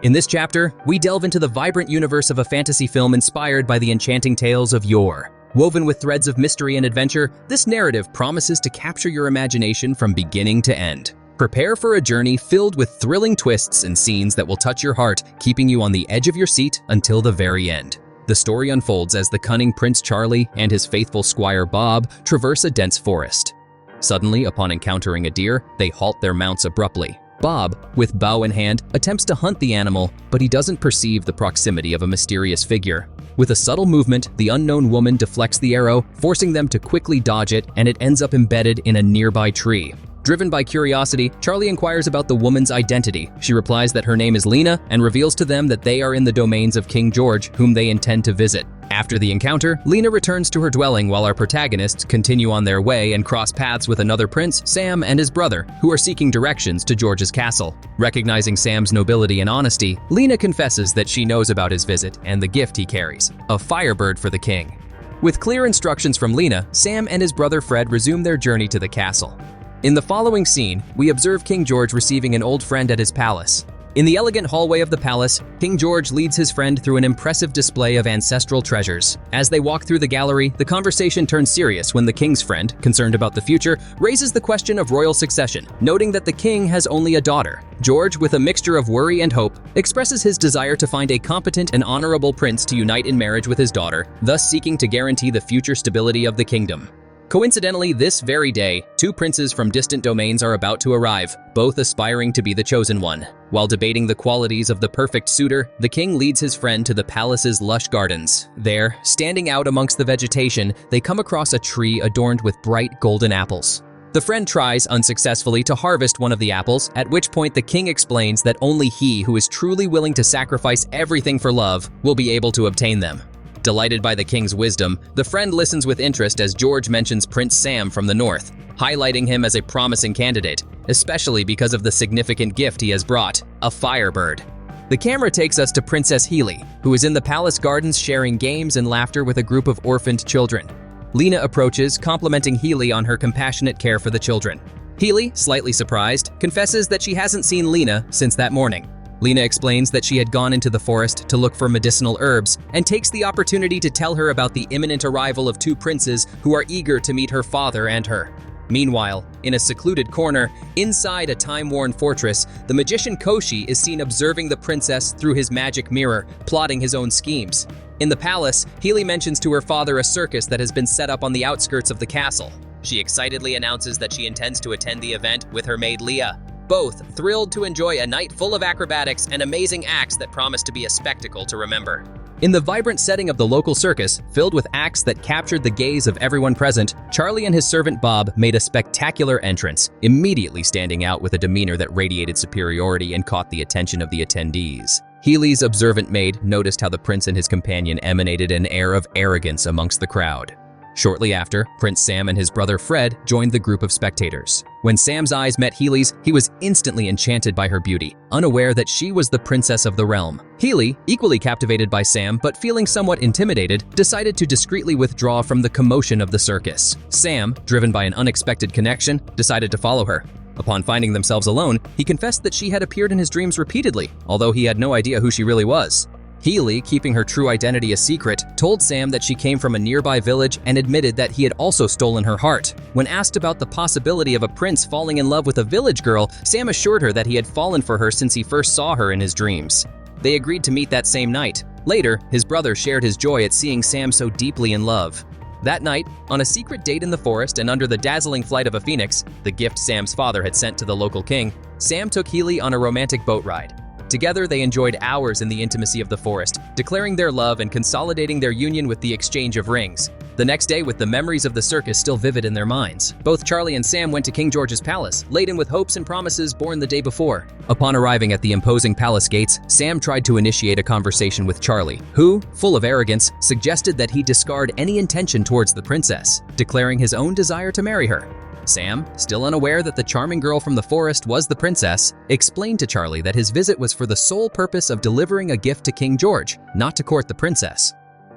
In this chapter, we delve into the vibrant universe of a fantasy film inspired by the enchanting tales of yore. Woven with threads of mystery and adventure, this narrative promises to capture your imagination from beginning to end. Prepare for a journey filled with thrilling twists and scenes that will touch your heart, keeping you on the edge of your seat until the very end. The story unfolds as the cunning Prince Charlie and his faithful squire Bob traverse a dense forest. Suddenly, upon encountering a deer, they halt their mounts abruptly. Bob, with bow in hand, attempts to hunt the animal, but he doesn't perceive the proximity of a mysterious figure. With a subtle movement, the unknown woman deflects the arrow, forcing them to quickly dodge it, and it ends up embedded in a nearby tree. Driven by curiosity, Charlie inquires about the woman's identity. She replies that her name is Lena and reveals to them that they are in the domains of King George, whom they intend to visit. After the encounter, Lena returns to her dwelling while our protagonists continue on their way and cross paths with another prince, Sam, and his brother, who are seeking directions to George's castle. Recognizing Sam's nobility and honesty, Lena confesses that she knows about his visit and the gift he carries, a firebird for the king. With clear instructions from Lena, Sam and his brother Fred resume their journey to the castle. In the following scene, we observe King George receiving an old friend at his palace. In the elegant hallway of the palace, King George leads his friend through an impressive display of ancestral treasures. As they walk through the gallery, the conversation turns serious when the king's friend, concerned about the future, raises the question of royal succession, noting that the king has only a daughter. George, with a mixture of worry and hope, expresses his desire to find a competent and honorable prince to unite in marriage with his daughter, thus seeking to guarantee the future stability of the kingdom. Coincidentally, this very day, two princes from distant domains are about to arrive, both aspiring to be the chosen one. While debating the qualities of the perfect suitor, the king leads his friend to the palace's lush gardens. There, standing out amongst the vegetation, they come across a tree adorned with bright golden apples. The friend tries unsuccessfully to harvest one of the apples, at which point the king explains that only he who is truly willing to sacrifice everything for love will be able to obtain them. Delighted by the king's wisdom, the friend listens with interest as George mentions Prince Sam from the north, highlighting him as a promising candidate, especially because of the significant gift he has brought, a firebird. The camera takes us to Princess Healy, who is in the palace gardens sharing games and laughter with a group of orphaned children. Lena approaches, complimenting Healy on her compassionate care for the children. Healy, slightly surprised, confesses that she hasn't seen Lena since that morning. Lena explains that she had gone into the forest to look for medicinal herbs and takes the opportunity to tell her about the imminent arrival of two princes who are eager to meet her father and her. Meanwhile, in a secluded corner, inside a time-worn fortress, the magician Koshi is seen observing the princess through his magic mirror, plotting his own schemes. In the palace, Healy mentions to her father a circus that has been set up on the outskirts of the castle. She excitedly announces that she intends to attend the event with her maid Leah, both thrilled to enjoy a night full of acrobatics and amazing acts that promise to be a spectacle to remember. In the vibrant setting of the local circus, filled with acts that captured the gaze of everyone present, Charlie and his servant Bob made a spectacular entrance, immediately standing out with a demeanor that radiated superiority and caught the attention of the attendees. Healy's observant maid noticed how the prince and his companion emanated an air of arrogance amongst the crowd. Shortly after, Prince Sam and his brother Fred joined the group of spectators. When Sam's eyes met Healy's, he was instantly enchanted by her beauty, unaware that she was the princess of the realm. Healy, equally captivated by Sam but feeling somewhat intimidated, decided to discreetly withdraw from the commotion of the circus. Sam, driven by an unexpected connection, decided to follow her. Upon finding themselves alone, he confessed that she had appeared in his dreams repeatedly, although he had no idea who she really was. Healy, keeping her true identity a secret, told Sam that she came from a nearby village and admitted that he had also stolen her heart. When asked about the possibility of a prince falling in love with a village girl, Sam assured her that he had fallen for her since he first saw her in his dreams. They agreed to meet that same night. Later, his brother shared his joy at seeing Sam so deeply in love. That night, on a secret date in the forest and under the dazzling flight of a phoenix, the gift Sam's father had sent to the local king, Sam took Healy on a romantic boat ride. Together, they enjoyed hours in the intimacy of the forest, declaring their love and consolidating their union with the exchange of rings. The next day, with the memories of the circus still vivid in their minds, both Charlie and Sam went to King George's palace, laden with hopes and promises born the day before. Upon arriving at the imposing palace gates, Sam tried to initiate a conversation with Charlie, who, full of arrogance, suggested that he discard any intention towards the princess, declaring his own desire to marry her. Sam, still unaware that the charming girl from the forest was the princess, explained to Charlie that his visit was for the sole purpose of delivering a gift to King George, not to court the princess.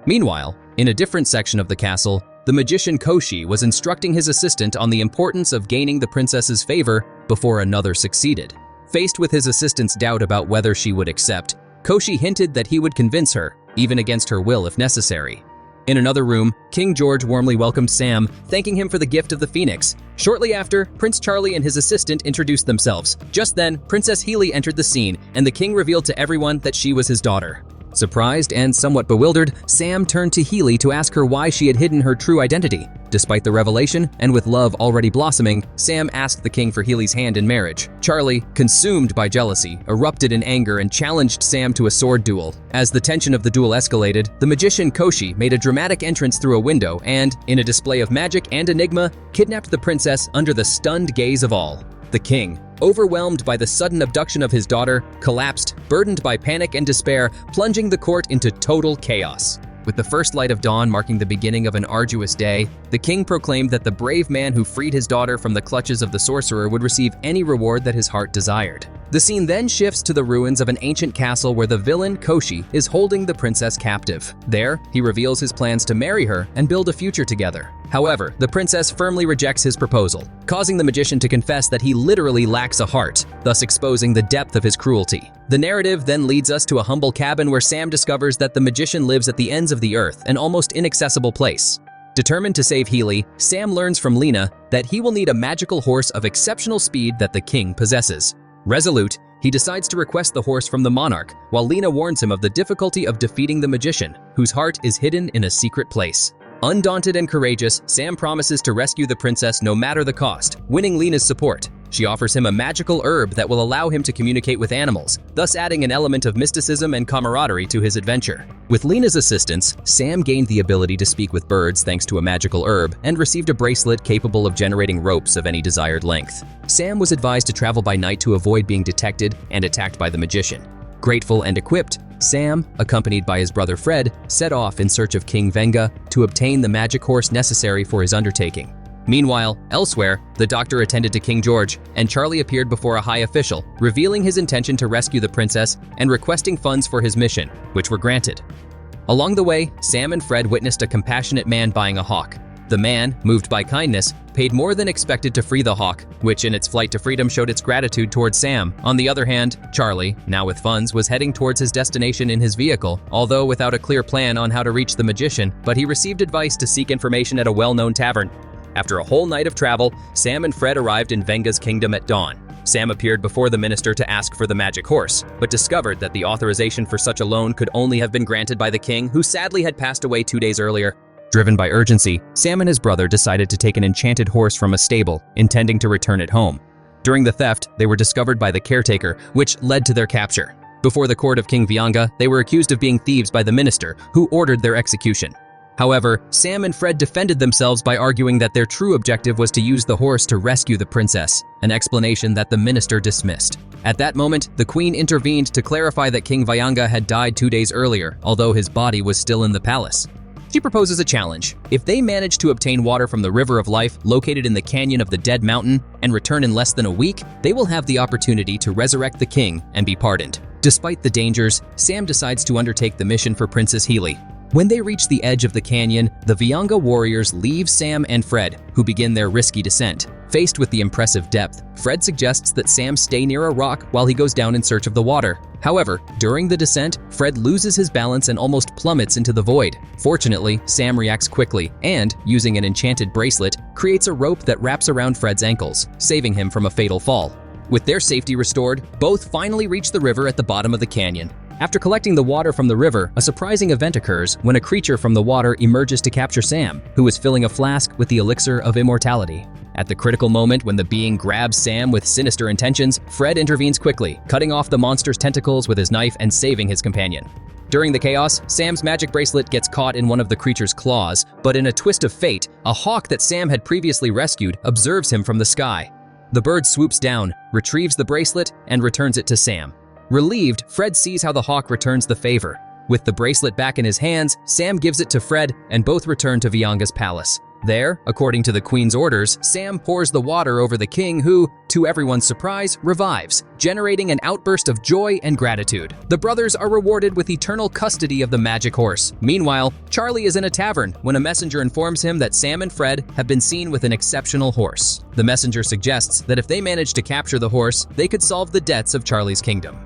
Meanwhile, in a different section of the castle, the magician Koshi was instructing his assistant on the importance of gaining the princess's favor before another succeeded. Faced with his assistant's doubt about whether she would accept, Koshi hinted that he would convince her, even against her will if necessary. In another room, King George warmly welcomed Sam, thanking him for the gift of the Phoenix. Shortly after, Prince Charlie and his assistant introduced themselves. Just then, Princess Healy entered the scene, and the king revealed to everyone that she was his daughter. Surprised and somewhat bewildered, Sam turned to Healy to ask her why she had hidden her true identity. Despite the revelation, and with love already blossoming, Sam asked the king for Healy's hand in marriage. Charlie, consumed by jealousy, erupted in anger and challenged Sam to a sword duel. As the tension of the duel escalated, the magician Koshi made a dramatic entrance through a window and, in a display of magic and enigma, kidnapped the princess under the stunned gaze of all. The king, overwhelmed by the sudden abduction of his daughter, collapsed, burdened by panic and despair, plunging the court into total chaos. With the first light of dawn marking the beginning of an arduous day, the king proclaimed that the brave man who freed his daughter from the clutches of the sorcerer would receive any reward that his heart desired. The scene then shifts to the ruins of an ancient castle where the villain, Koshi, is holding the princess captive. There, he reveals his plans to marry her and build a future together. However, the princess firmly rejects his proposal, causing the magician to confess that he literally lacks a heart, thus exposing the depth of his cruelty. The narrative then leads us to a humble cabin where Sam discovers that the magician lives at the ends of the earth, an almost inaccessible place. Determined to save Healy, Sam learns from Lena that he will need a magical horse of exceptional speed that the king possesses. Resolute, he decides to request the horse from the monarch, while Lena warns him of the difficulty of defeating the magician, whose heart is hidden in a secret place. Undaunted and courageous, Sam promises to rescue the princess no matter the cost, winning Lena's support. She offers him a magical herb that will allow him to communicate with animals, thus adding an element of mysticism and camaraderie to his adventure. With Lena's assistance, Sam gained the ability to speak with birds thanks to a magical herb and received a bracelet capable of generating ropes of any desired length. Sam was advised to travel by night to avoid being detected and attacked by the magician. Grateful and equipped, Sam, accompanied by his brother Fred, set off in search of King Venga to obtain the magic horse necessary for his undertaking. Meanwhile, elsewhere, the doctor attended to King George, and Charlie appeared before a high official, revealing his intention to rescue the princess and requesting funds for his mission, which were granted. Along the way, Sam and Fred witnessed a compassionate man buying a hawk. The man, moved by kindness, paid more than expected to free the hawk, which in its flight to freedom showed its gratitude towards Sam. On the other hand, Charlie, now with funds, was heading towards his destination in his vehicle, although without a clear plan on how to reach the magician, but he received advice to seek information at a well-known tavern. After a whole night of travel, Sam and Fred arrived in Venga's kingdom at dawn. Sam appeared before the minister to ask for the magic horse, but discovered that the authorization for such a loan could only have been granted by the king, who sadly had passed away 2 days earlier. Driven by urgency, Sam and his brother decided to take an enchanted horse from a stable, intending to return it home. During the theft, they were discovered by the caretaker, which led to their capture. Before the court of King Vianga, they were accused of being thieves by the minister, who ordered their execution. However, Sam and Fred defended themselves by arguing that their true objective was to use the horse to rescue the princess, an explanation that the minister dismissed. At that moment, the queen intervened to clarify that King Vianga had died 2 days earlier, although his body was still in the palace. She proposes a challenge. If they manage to obtain water from the River of Life located in the Canyon of the Dead Mountain and return in less than a week, they will have the opportunity to resurrect the king and be pardoned. Despite the dangers, Sam decides to undertake the mission for Princess Healy. When they reach the edge of the canyon, the Vianga warriors leave Sam and Fred, who begin their risky descent. Faced with the impressive depth, Fred suggests that Sam stay near a rock while he goes down in search of the water. However, during the descent, Fred loses his balance and almost plummets into the void. Fortunately, Sam reacts quickly and, using an enchanted bracelet, creates a rope that wraps around Fred's ankles, saving him from a fatal fall. With their safety restored, both finally reach the river at the bottom of the canyon. After collecting the water from the river, a surprising event occurs when a creature from the water emerges to capture Sam, who is filling a flask with the elixir of immortality. At the critical moment when the being grabs Sam with sinister intentions, Fred intervenes quickly, cutting off the monster's tentacles with his knife and saving his companion. During the chaos, Sam's magic bracelet gets caught in one of the creature's claws, but in a twist of fate, a hawk that Sam had previously rescued observes him from the sky. The bird swoops down, retrieves the bracelet, and returns it to Sam. Relieved, Fred sees how the hawk returns the favor. With the bracelet back in his hands, Sam gives it to Fred, and both return to Vianga's palace. There, according to the Queen's orders, Sam pours the water over the king who, to everyone's surprise, revives, generating an outburst of joy and gratitude. The brothers are rewarded with eternal custody of the magic horse. Meanwhile, Charlie is in a tavern when a messenger informs him that Sam and Fred have been seen with an exceptional horse. The messenger suggests that if they manage to capture the horse, they could solve the debts of Charlie's kingdom.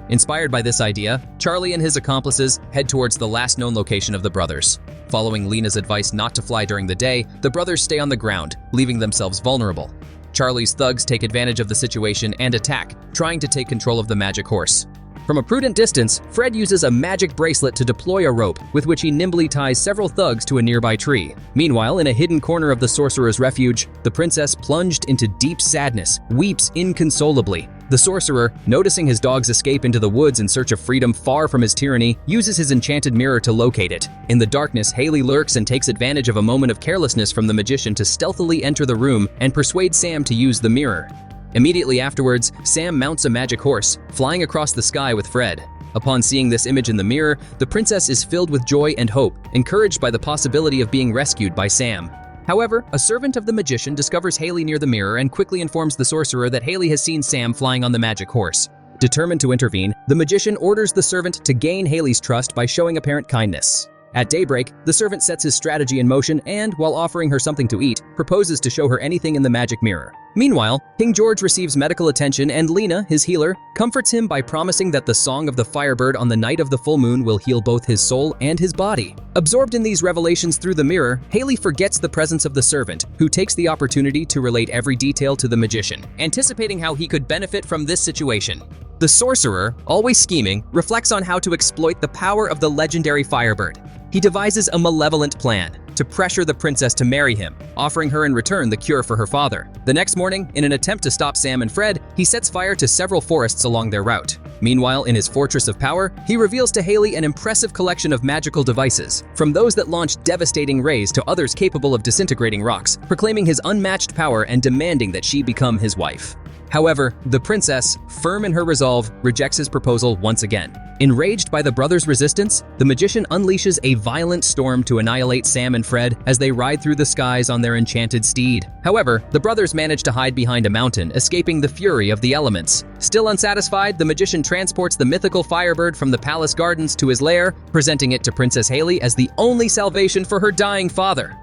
Inspired by this idea, Charlie and his accomplices head towards the last known location of the brothers. Following Lena's advice not to fly during the day, the brothers stay on the ground, leaving themselves vulnerable. Charlie's thugs take advantage of the situation and attack, trying to take control of the magic horse. From a prudent distance, Fred uses a magic bracelet to deploy a rope with which he nimbly ties several thugs to a nearby tree. Meanwhile, in a hidden corner of the Sorcerer's refuge, the princess, plunged into deep sadness, weeps inconsolably. The Sorcerer, noticing his dog's escape into the woods in search of freedom far from his tyranny, uses his enchanted mirror to locate it. In the darkness, Haley lurks and takes advantage of a moment of carelessness from the magician to stealthily enter the room and persuade Sam to use the mirror. Immediately afterwards, Sam mounts a magic horse, flying across the sky with Fred. Upon seeing this image in the mirror, the princess is filled with joy and hope, encouraged by the possibility of being rescued by Sam. However, a servant of the magician discovers Haley near the mirror and quickly informs the sorcerer that Haley has seen Sam flying on the magic horse. Determined to intervene, the magician orders the servant to gain Haley's trust by showing apparent kindness. At daybreak, the servant sets his strategy in motion and, while offering her something to eat, proposes to show her anything in the magic mirror. Meanwhile, King George receives medical attention and Lena, his healer, comforts him by promising that the song of the Firebird on the night of the full moon will heal both his soul and his body. Absorbed in these revelations through the mirror, Haley forgets the presence of the servant, who takes the opportunity to relate every detail to the magician, anticipating how he could benefit from this situation. The sorcerer, always scheming, reflects on how to exploit the power of the legendary Firebird. He devises a malevolent plan to pressure the princess to marry him, offering her in return the cure for her father. The next morning, in an attempt to stop Sam and Fred, he sets fire to several forests along their route. Meanwhile, in his fortress of power, he reveals to Haley an impressive collection of magical devices, from those that launch devastating rays to others capable of disintegrating rocks, proclaiming his unmatched power and demanding that she become his wife. However, the princess, firm in her resolve, rejects his proposal once again. Enraged by the brothers' resistance, the magician unleashes a violent storm to annihilate Sam and Fred as they ride through the skies on their enchanted steed. However, the brothers manage to hide behind a mountain, escaping the fury of the elements. Still unsatisfied, the magician transports the mythical Firebird from the palace gardens to his lair, presenting it to Princess Haley as the only salvation for her dying father.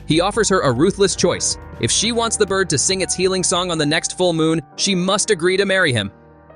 He offers her a ruthless choice. If she wants the bird to sing its healing song on the next full moon, she must agree to marry him.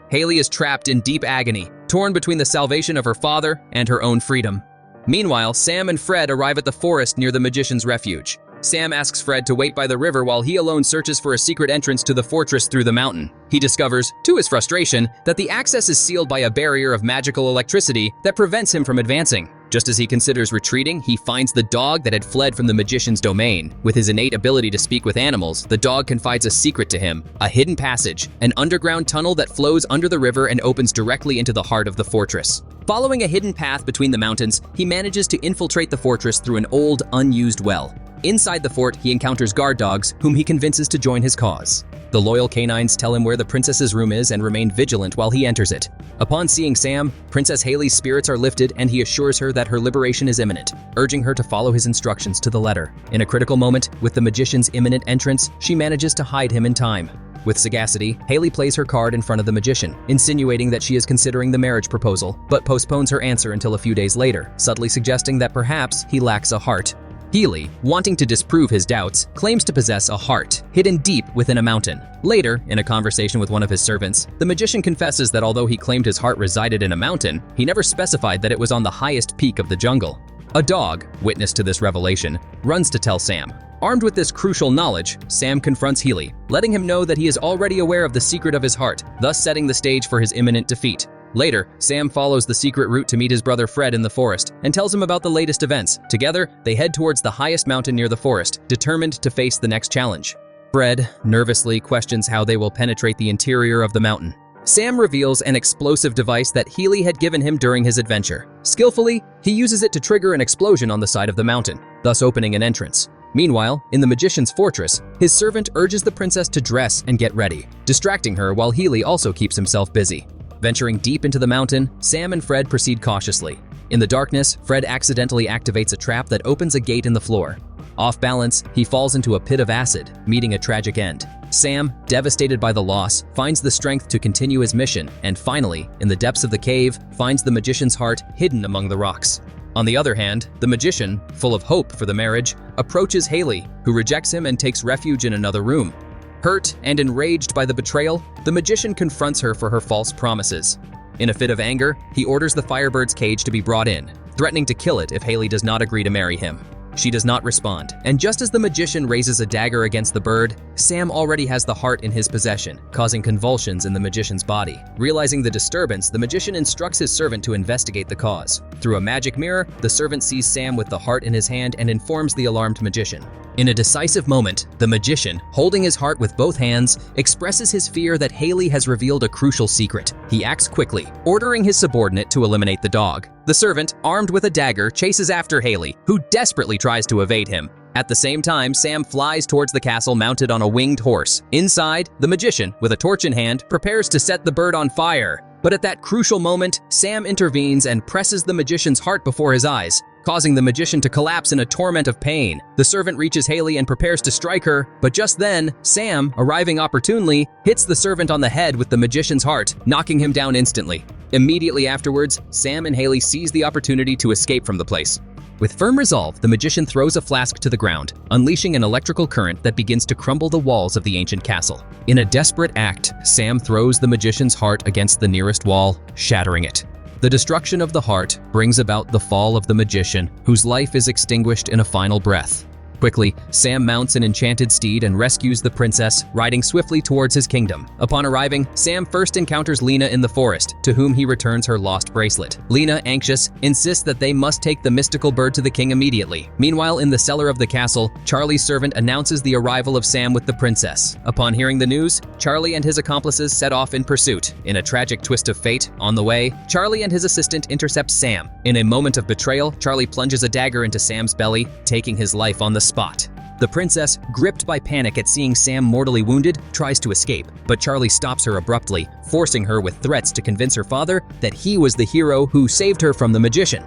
Haley is trapped in deep agony, torn between the salvation of her father and her own freedom. Meanwhile, Sam and Fred arrive at the forest near the magician's refuge. Sam asks Fred to wait by the river while he alone searches for a secret entrance to the fortress through the mountain. He discovers, to his frustration, that the access is sealed by a barrier of magical electricity that prevents him from advancing. Just as he considers retreating, he finds the dog that had fled from the magician's domain. With his innate ability to speak with animals, the dog confides a secret to him, a hidden passage, an underground tunnel that flows under the river and opens directly into the heart of the fortress. Following a hidden path between the mountains, he manages to infiltrate the fortress through an old, unused well. Inside the fort, he encounters guard dogs, whom he convinces to join his cause. The loyal canines tell him where the princess's room is and remain vigilant while he enters it. Upon seeing Sam, Princess Haley's spirits are lifted and he assures her that her liberation is imminent, urging her to follow his instructions to the letter. In a critical moment, with the magician's imminent entrance, she manages to hide him in time. With sagacity, Haley plays her card in front of the magician, insinuating that she is considering the marriage proposal, but postpones her answer until a few days later, subtly suggesting that perhaps he lacks a heart. Haley, wanting to disprove his doubts, claims to possess a heart, hidden deep within a mountain. Later, in a conversation with one of his servants, the magician confesses that although he claimed his heart resided in a mountain, he never specified that it was on the highest peak of the jungle. A dog, witness to this revelation, runs to tell Sam. Armed with this crucial knowledge, Sam confronts Haley, letting him know that he is already aware of the secret of his heart, thus setting the stage for his imminent defeat. Later, Sam follows the secret route to meet his brother Fred in the forest and tells him about the latest events. Together, they head towards the highest mountain near the forest, determined to face the next challenge. Fred nervously questions how they will penetrate the interior of the mountain. Sam reveals an explosive device that Haley had given him during his adventure. Skillfully, he uses it to trigger an explosion on the side of the mountain, thus opening an entrance. Meanwhile, in the magician's fortress, his servant urges the princess to dress and get ready, distracting her while Haley also keeps himself busy. Venturing deep into the mountain, Sam and Fred proceed cautiously. In the darkness, Fred accidentally activates a trap that opens a gate in the floor. Off balance, he falls into a pit of acid, meeting a tragic end. Sam, devastated by the loss, finds the strength to continue his mission and finally, in the depths of the cave, finds the magician's heart hidden among the rocks. On the other hand, the magician, full of hope for the marriage, approaches Haley, who rejects him and takes refuge in another room. Hurt and enraged by the betrayal, the magician confronts her for her false promises. In a fit of anger, he orders the Firebird's cage to be brought in, threatening to kill it if Haley does not agree to marry him. She does not respond, and just as the magician raises a dagger against the bird, Sam already has the heart in his possession, causing convulsions in the magician's body. Realizing the disturbance, the magician instructs his servant to investigate the cause. Through a magic mirror, the servant sees Sam with the heart in his hand and informs the alarmed magician. In a decisive moment, the magician, holding his heart with both hands, expresses his fear that Haley has revealed a crucial secret. He acts quickly, ordering his subordinate to eliminate the dog. The servant, armed with a dagger, chases after Haley, who desperately tries to evade him. At the same time, Sam flies towards the castle mounted on a winged horse. Inside, the magician, with a torch in hand, prepares to set the bird on fire. But at that crucial moment, Sam intervenes and presses the magician's heart before his eyes, causing the magician to collapse in a torment of pain. The servant reaches Haley and prepares to strike her, but just then, Sam, arriving opportunely, hits the servant on the head with the magician's heart, knocking him down instantly. Immediately afterwards, Sam and Haley seize the opportunity to escape from the place. With firm resolve, the magician throws a flask to the ground, unleashing an electrical current that begins to crumble the walls of the ancient castle. In a desperate act, Sam throws the magician's heart against the nearest wall, shattering it. The destruction of the heart brings about the fall of the magician, whose life is extinguished in a final breath. Quickly, Sam mounts an enchanted steed and rescues the princess, riding swiftly towards his kingdom. Upon arriving, Sam first encounters Lena in the forest, to whom he returns her lost bracelet. Lena, anxious, insists that they must take the mystical bird to the king immediately. Meanwhile, in the cellar of the castle, Charlie's servant announces the arrival of Sam with the princess. Upon hearing the news, Charlie and his accomplices set off in pursuit. In a tragic twist of fate, on the way, Charlie and his assistant intercept Sam. In a moment of betrayal, Charlie plunges a dagger into Sam's belly, taking his life on the spot. The princess, gripped by panic at seeing Sam mortally wounded, tries to escape, but Charlie stops her abruptly, forcing her with threats to convince her father that he was the hero who saved her from the magician.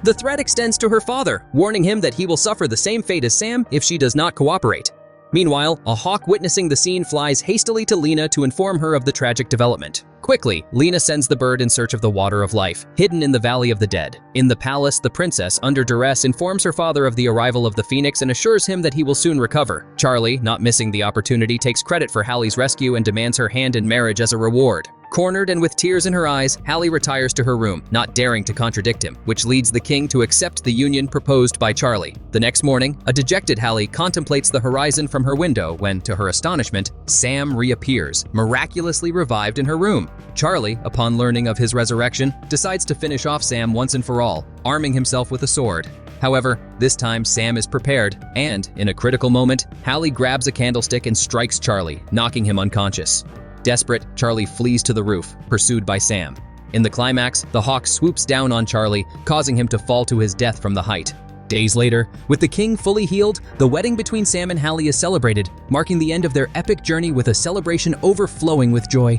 The threat extends to her father, warning him that he will suffer the same fate as Sam if she does not cooperate. Meanwhile, a hawk witnessing the scene flies hastily to Lena to inform her of the tragic development. Quickly, Lena sends the bird in search of the water of life, hidden in the Valley of the Dead. In the palace, the princess, under duress, informs her father of the arrival of the phoenix and assures him that he will soon recover. Charlie, not missing the opportunity, takes credit for Hallie's rescue and demands her hand in marriage as a reward. Cornered and with tears in her eyes, Hallie retires to her room, not daring to contradict him, which leads the king to accept the union proposed by Charlie. The next morning, a dejected Hallie contemplates the horizon from her window when, to her astonishment, Sam reappears, miraculously revived in her room. Charlie, upon learning of his resurrection, decides to finish off Sam once and for all, arming himself with a sword. However, this time Sam is prepared, and, in a critical moment, Hallie grabs a candlestick and strikes Charlie, knocking him unconscious. Desperate, Charlie flees to the roof, pursued by Sam. In the climax, the hawk swoops down on Charlie, causing him to fall to his death from the height. Days later, with the king fully healed, the wedding between Sam and Hallie is celebrated, marking the end of their epic journey with a celebration overflowing with joy.